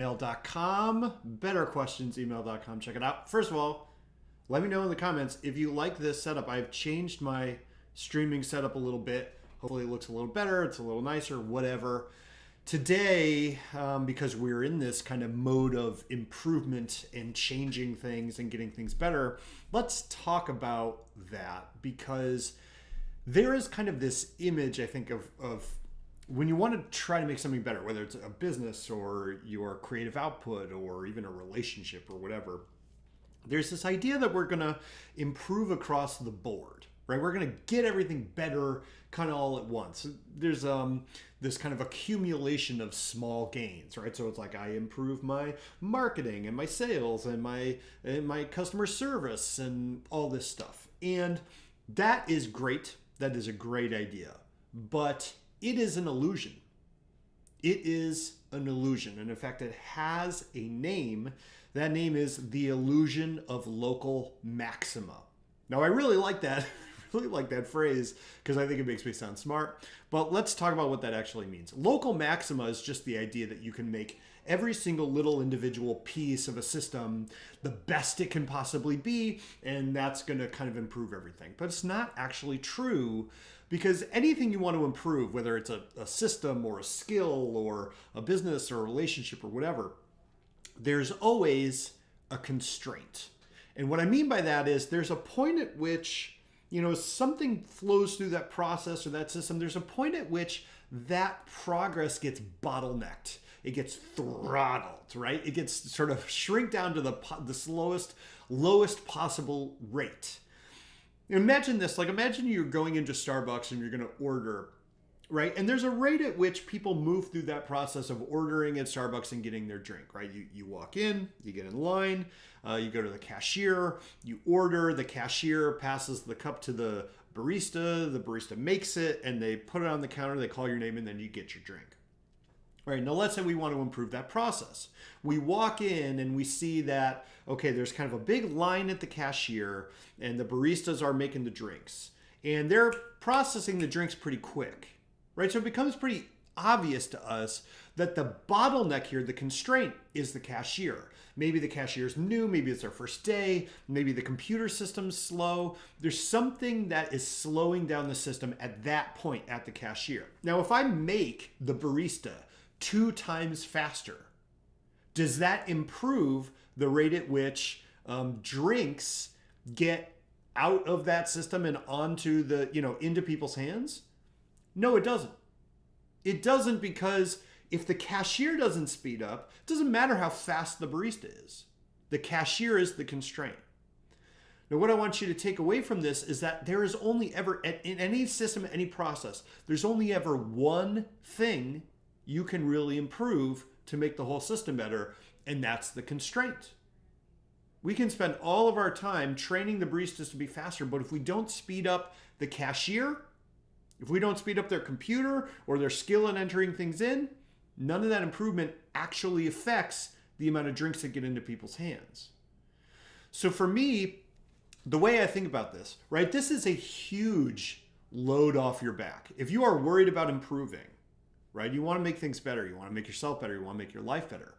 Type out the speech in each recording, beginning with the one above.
Email.com, betterquestionsemail.com. Check it out. First of all, let me know in the comments if you like this setup. I've changed my streaming setup a little bit. Hopefully it looks a little better, it's a little nicer, whatever. Today, because we're in this kind of mode of improvement and changing things and getting things better, let's talk about that, because there is kind of this image, I think, of when you want to try to make something better, whether it's a business or your creative output or even a relationship or whatever, there's this idea that we're going to improve across the board, right? We're going to get everything better kind of all at once. There's this kind of accumulation of small gains, right? So it's like I improve my marketing and my sales and my customer service and all this stuff. And that is great. That is a great idea. But it is an illusion. It is an illusion. And in fact, it has a name. That name is the illusion of local maxima. Now, I really like that. Really like that phrase because I think it makes me sound smart. But let's talk about what that actually means. Local maxima is just the idea that you can make every single little individual piece of a system the best it can possibly be, and that's going to kind of improve everything. But it's not actually true, because anything you want to improve, whether it's a system or a skill or a business or a relationship or whatever, there's always a constraint. And what I mean by that is there's a point at which, something flows through that process or that system. There's a point at which that progress gets bottlenecked. It gets throttled, right? It gets sort of shrink down to the slowest, lowest possible rate. Imagine this, imagine you're going into Starbucks and you're going to order, right? And there's a rate at which people move through that process of ordering at Starbucks and getting their drink, right? You walk in, you get in line, you go to the cashier, you order, the cashier passes the cup to the barista makes it, and they put it on the counter, they call your name, and then you get your drink. All right, now let's say we want to improve that process. We walk in and we see that, okay, there's kind of a big line at the cashier and the baristas are making the drinks and they're processing the drinks pretty quick, right? So it becomes pretty obvious to us that the bottleneck here, the constraint, is the cashier. Maybe the cashier's new, maybe it's their first day, maybe the computer system's slow. There's something that is slowing down the system at that point at the cashier. Now, if I make the barista 2 times faster, does that improve the rate at which drinks get out of that system and onto into people's hands? No, it doesn't. It doesn't, because if the cashier doesn't speed up, it doesn't matter how fast the barista is. The cashier is the constraint. Now, what I want you to take away from this is that there is only ever, in any system, any process, there's only ever one thing you can really improve to make the whole system better, and that's the constraint. We can spend all of our time training the baristas to be faster, but if we don't speed up the cashier, if we don't speed up their computer or their skill in entering things in, none of that improvement actually affects the amount of drinks that get into people's hands. So for me, the way I think about this, right, this is a huge load off your back. If you are worried about improving, right? You want to make things better. You want to make yourself better. You want to make your life better.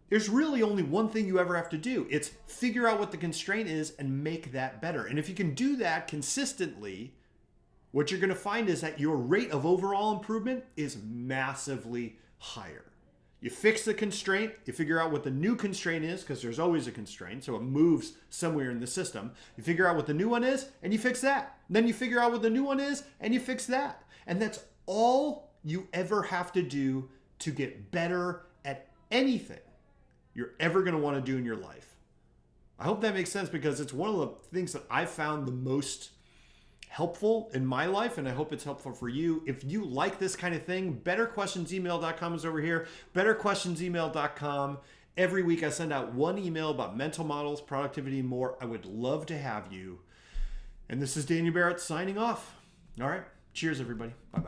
There's really only one thing you ever have to do. It's figure out what the constraint is and make that better. And if you can do that consistently, what you're going to find is that your rate of overall improvement is massively higher. You fix the constraint, you figure out what the new constraint is, because there's always a constraint, so it moves somewhere in the system. You figure out what the new one is, and you fix that. Then you figure out what the new one is, and you fix that. And that's all you ever have to do to get better at anything you're ever going to want to do in your life. I hope that makes sense, because it's one of the things that I've found the most helpful in my life, and I hope it's helpful for you. If you like this kind of thing, betterquestionsemail.com is over here, betterquestionsemail.com. Every week I send out one email about mental models, productivity, and more. I would love to have you. And this is Daniel Barrett signing off. All right. Cheers, everybody. Bye-bye.